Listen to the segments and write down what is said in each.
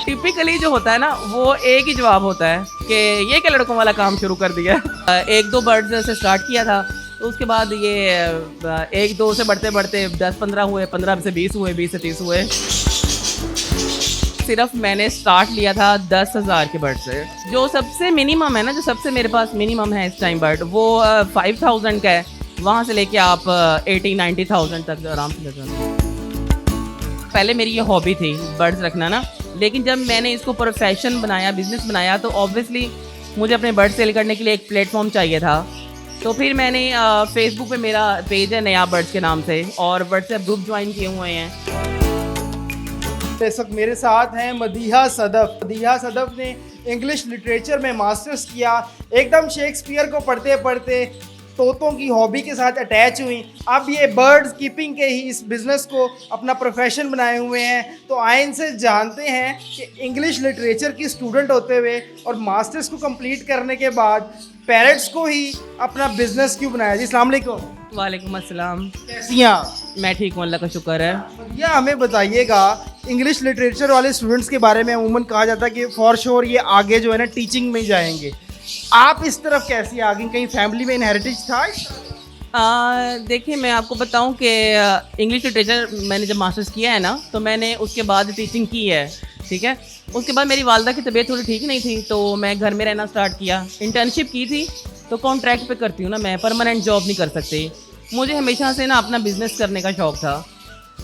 Typically जो होता है ना वो एक ही जवाब होता है कि ये क्या लड़कों वाला काम शुरू कर दिया है। एक दो बर्ड्स से स्टार्ट किया था, तो उसके बाद ये एक दो से बढ़ते बढ़ते 10-15 हुए, 15 से 20 हुए, 20 से 30 हुए। सिर्फ मैंने स्टार्ट लिया था 10,000 के बर्ड से। जो सबसे मिनिमम है ना, जो सबसे मेरे पास मिनिमम है इस टाइम बर्ड, वो 5,000 का है। वहाँ से लेके आप 80-90,000 तक आराम से ले सकते हैं। पहले मेरी ये हॉबी थी बर्ड्स रखना ना, लेकिन जब मैंने इसको प्रोफेशन बनाया, बिजनेस बनाया, तो ऑब्वियसली मुझे अपने बर्ड सेल करने के लिए एक प्लेटफॉर्म चाहिए था। तो फिर मैंने फेसबुक पे मेरा पेज है नया बर्ड्स के नाम से, और व्हाट्सएप ग्रुप ज्वाइन किए हुए हैं। इस वक्त मेरे साथ हैं मदीहा सदफ। मदीहा सदफ ने इंग्लिश लिटरेचर में मास्टर्स किया। एकदम शेक्सपियर को पढ़ते पढ़ते तोतों की हॉबी के साथ अटैच हुई। अब ये बर्ड्स कीपिंग के ही इस बिज़नेस को अपना प्रोफेशन बनाए हुए हैं। तो आए इनसे जानते हैं कि इंग्लिश लिटरेचर की स्टूडेंट होते हुए और मास्टर्स को कंप्लीट करने के बाद पेरेंट्स को ही अपना बिज़नेस क्यों बनाया। जी अस्सलाम वालेकुम। वालेकुम अस्सलाम। कैसी हैं आप? मैं ठीक हूँ, अल्लाह का शुक्र है। या हमें बताइएगा, इंग्लिश लिटरेचर वाले स्टूडेंट्स के बारे में अमूमन कहा जाता है कि फॉर श्योर ये आगे जो है ना टीचिंग में जाएंगे। आप इस तरफ कैसे आ गई? कहीं फैमिली में इनहेरिटेज था? देखिए, मैं आपको बताऊं कि इंग्लिश लिटरेचर मैंने जब मास्टर्स किया है ना, तो मैंने उसके बाद टीचिंग की है, ठीक है। उसके बाद मेरी वालदा की तबीयत थोड़ी ठीक नहीं थी, तो मैं घर में रहना स्टार्ट किया। इंटर्नशिप की थी, तो कॉन्ट्रैक्ट पे करती हूँ ना मैं, परमानेंट जॉब नहीं कर सकती। मुझे हमेशा से ना अपना बिज़नेस करने का शौक़ था।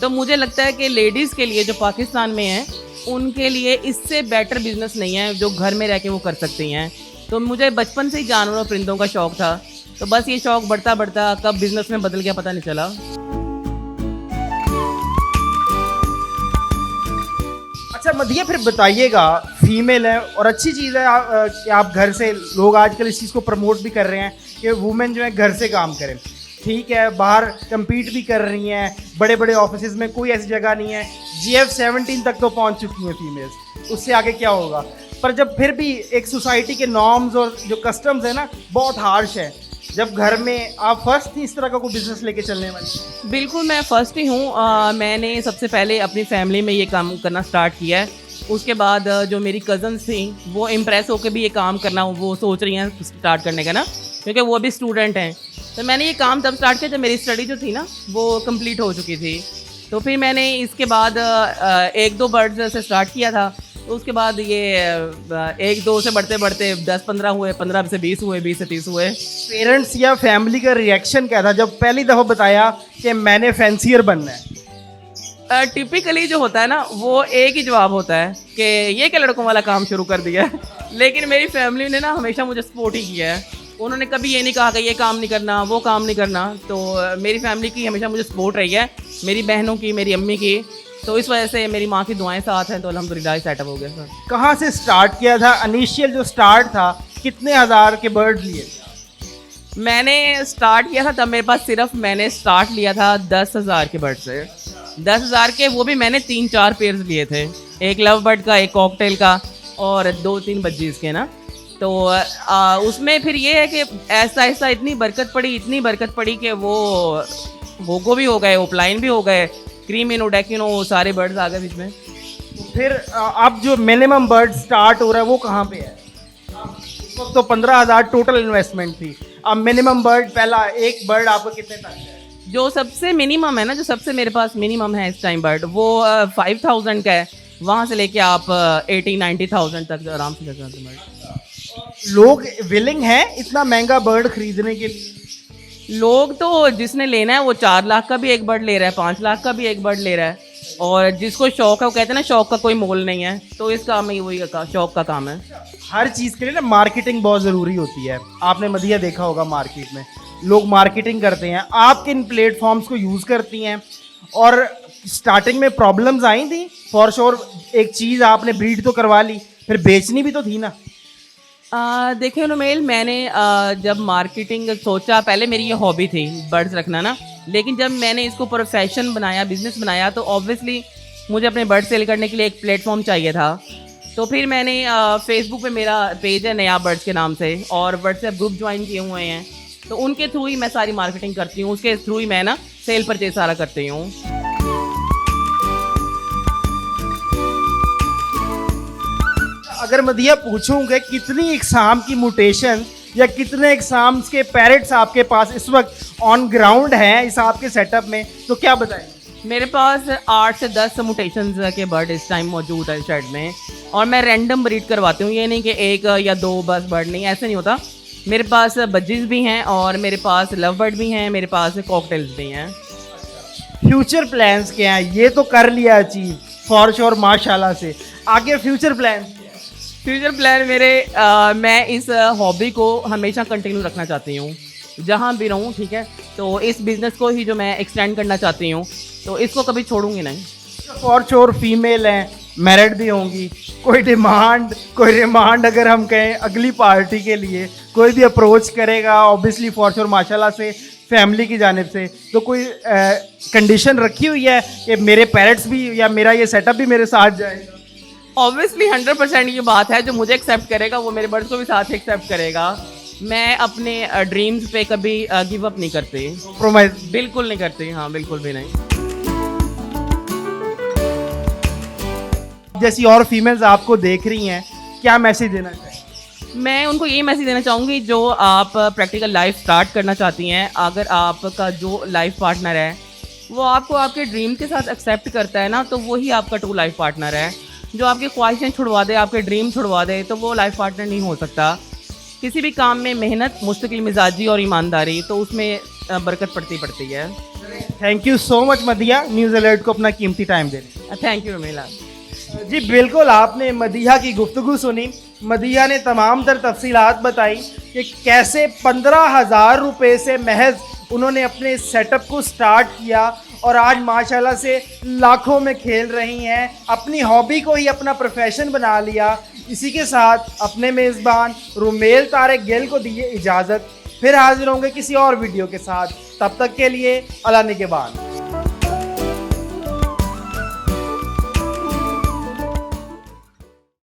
तो मुझे लगता है कि लेडीज़ के लिए जो पाकिस्तान में हैं, उनके लिए इससे बेटर बिज़नेस नहीं है जो घर में रह के वो कर सकती हैं। तो मुझे बचपन से ही जानवरों और परिंदों का शौक़ था। तो बस ये शौक़ बढ़ता बढ़ता कब बिज़नेस में बदल गया पता नहीं चला। अच्छा मदिया, फिर बताइएगा, फीमेल है और अच्छी चीज़ है कि आप घर से, लोग आजकल इस चीज़ को प्रमोट भी कर रहे हैं कि वुमेन जो है घर से काम करें। ठीक है, बाहर कम्पीट भी कर रही हैं, बड़े बड़े ऑफिस में कोई ऐसी जगह नहीं है। GF-17 तक तो पहुंच चुकी हैं फीमेल्स, उससे आगे क्या होगा। पर जब फिर भी एक सोसाइटी के नॉर्म्स और जो कस्टम्स है ना, बहुत हार्श है। जब घर में आप फर्स्ट थी इस तरह का कोई बिजनेस लेके चलने वाली? बिल्कुल, मैं फ़र्स्ट ही हूँ। मैंने सबसे पहले अपनी फैमिली में ये काम करना स्टार्ट किया है। उसके बाद जो मेरी कज़न्स थी वो इम्प्रेस होकर भी ये काम करना वो सोच रही हैं स्टार्ट करने का ना, क्योंकि वो भी स्टूडेंट हैं। तो मैंने ये काम तब स्टार्ट किया जब मेरी स्टडी जो थी ना वो कंप्लीट हो चुकी थी। तो फिर मैंने इसके बाद एक दो बर्ड्स से स्टार्ट किया था। तो उसके बाद ये एक दो से बढ़ते बढ़ते 10-15 हुए, 15 से 20 हुए, 20 से 30 हुए। पेरेंट्स या फैमिली का रिएक्शन क्या था जब पहली दफ़ा बताया कि मैंने फैंसियर बनना है? टिपिकली जो होता है ना वो एक ही जवाब होता है कि ये क्या लड़कों वाला काम शुरू कर दिया है। लेकिन मेरी फैमिली ने ना हमेशा मुझे सपोर्ट ही किया है। उन्होंने कभी ये नहीं कहा कि ये काम नहीं करना, वो काम नहीं करना। तो मेरी फैमिली की हमेशा मुझे सपोर्ट रही है, मेरी बहनों की, मेरी अम्मी की। तो इस वजह से मेरी माँ की दुआएं साथ हैं, तो अल्हम्दुलिल्लाह सेटअप हो गया सर। कहाँ से स्टार्ट किया था? इनिशियल जो स्टार्ट था, कितने हज़ार के बर्ड लिए? मैंने स्टार्ट किया था तब मेरे पास सिर्फ मैंने स्टार्ट लिया था 10,000 के बर्ड से। 10,000 के, वो भी मैंने 3-4 पेयर्स लिए थे। एक लव बर्ड का, एक कॉकटेल का और 2-3 बज्जीज़ के ना। तो उसमें फिर ये है कि ऐसा ऐसा इतनी बरकत पड़ी कि वो होगो भी हो गए, ओपलाइन भी हो गए, क्रीमिनो, डेकिनो, वो सारे बर्ड्स आ गए बीच में। तो फिर अब जो मिनिमम बर्ड स्टार्ट हो रहा है वो कहाँ पे है? इस वक्त तो 15,000 टोटल इन्वेस्टमेंट थी। अब मिनिमम बर्ड, पहला एक बर्ड आपको कितने तक है? जो सबसे मिनिमम है ना, जो सबसे मेरे पास मिनिमम है इस टाइम बर्ड, वो 5,000 का है। वहाँ से लेके आप 80-90,000 तक आराम से ले सकते हैं। लोग विलिंग हैं इतना महंगा बर्ड खरीदने के लिए? लोग तो जिसने लेना है वो 4 लाख का भी एक बर्ड ले रहा है, 5 लाख का भी एक बर्ड ले रहा है। और जिसको शौक है, वो कहते हैं ना शौक का कोई मोल नहीं है, तो इस काम में वही शौक का काम है। हर चीज़ के लिए ना मार्केटिंग बहुत ज़रूरी होती है। आपने मदिया देखा होगा, मार्केट में लोग मार्केटिंग करते हैं। आप किन प्लेटफॉर्म्स को यूज़ करती हैं? और स्टार्टिंग में प्रॉब्लम्स आई थी? फॉर श्योर एक चीज़ आपने ब्रीड तो करवा ली, फिर बेचनी भी तो थी ना। देखिए नुमेल, मैंने जब मार्केटिंग सोचा, पहले मेरी ये हॉबी थी बर्ड्स रखना ना, लेकिन जब मैंने इसको प्रोफेशन बनाया, बिजनेस बनाया, तो ऑब्वियसली मुझे अपने बर्ड सेल करने के लिए एक प्लेटफॉर्म चाहिए था। तो फिर मैंने फेसबुक पे मेरा पेज है नया बर्ड्स के नाम से, और व्हाट्सएप ग्रुप ज्वाइन किए हुए हैं। तो उनके थ्रू ही मैं सारी मार्केटिंग करती हूँ, उसके थ्रू ही मैं ना सेल परचेज सारा करती हूँ। अगर मदिया पूछूं कि कितनी एग्जाम की म्यूटेशन या कितने एग्जाम्स के पैरेट्स आपके पास इस वक्त ऑन ग्राउंड हैं इस आपके सेटअप में, तो क्या बताएंगे? मेरे पास 8 से 10 म्यूटेशंस के बर्ड इस टाइम मौजूद है शेड में, और मैं रैंडम ब्रीड करवाती हूँ। ये नहीं कि एक या दो बस बर्ड, नहीं, ऐसे नहीं होता। मेरे पास बज्जीज भी हैं और मेरे पास लव बर्ड भी हैं, मेरे पास कॉकटेल्स भी हैं। फ्यूचर प्लान्स क्या हैं? ये तो कर लिया अचीव फॉर श्योर माशाल्लाह से, आगे फ्यूचर प्लान? फ्यूचर प्लान मेरे मैं इस हॉबी को हमेशा कंटिन्यू रखना चाहती हूँ, जहाँ भी रहूँ, ठीक है। तो इस बिज़नेस को ही जो मैं एक्सटेंड करना चाहती हूँ, तो इसको कभी छोड़ूंगी नहीं। फॉर श्योर फीमेल हैं, मैरिड भी होंगी, कोई रिमांड अगर हम कहें अगली पार्टी के लिए कोई भी अप्रोच करेगा ऑब्वियसली फॉर श्योर माशाल्लाह से फैमिली की जानिब से, तो कोई कंडीशन रखी हुई है कि मेरे पेरेंट्स भी या मेरा ये सेटअप भी मेरे साथ जाएगा? ऑब्वियसली 100% ये बात है, जो मुझे एक्सेप्ट करेगा वो मेरे बर्ड्स को भी साथ एक्सेप्ट करेगा। मैं अपने ड्रीम्स पे कभी गिव अप नहीं करती, कॉम्प्रोमाइज बिल्कुल नहीं करती, हाँ बिल्कुल भी नहीं। जैसी और फीमेल्स आपको देख रही हैं, क्या मैसेज देना चाहिए? मैं उनको ये मैसेज देना चाहूँगी, जो आप प्रैक्टिकल लाइफ स्टार्ट करना चाहती हैं, अगर आपका जो लाइफ पार्टनर है वो आपको आपके ड्रीम के साथ एक्सेप्ट करता है ना, तो वही आपका ट्रू लाइफ पार्टनर है। जो आपकी ख्वाहिशें छुड़वा दे, आपके ड्रीम छुड़वा दे, तो वो लाइफ पार्टनर नहीं हो सकता। किसी भी काम में मेहनत, मुस्तकिल मिजाजी और ईमानदारी, तो उसमें बरकत पड़ती है। Thank you so much मदिया, news alert को अपना कीमती टाइम देने। थैंक यू रमीला जी बिल्कुल, आपने मदिया की गुफ्तगू सुनी। मदिया ने तमाम तर तफसीलात बताई कि कैसे 15,000 रुपये से महज उन्होंने अपने सेटअप को स्टार्ट किया और आज माशाल्लाह से लाखों में खेल रही हैं, अपनी हॉबी को ही अपना प्रोफेशन बना लिया। इसी के साथ अपने मेज़बान रुमेल तारिक गिल को दिए इजाज़त, फिर हाजिर होंगे किसी और वीडियो के साथ। तब तक के लिए अल्लाह निगहबान।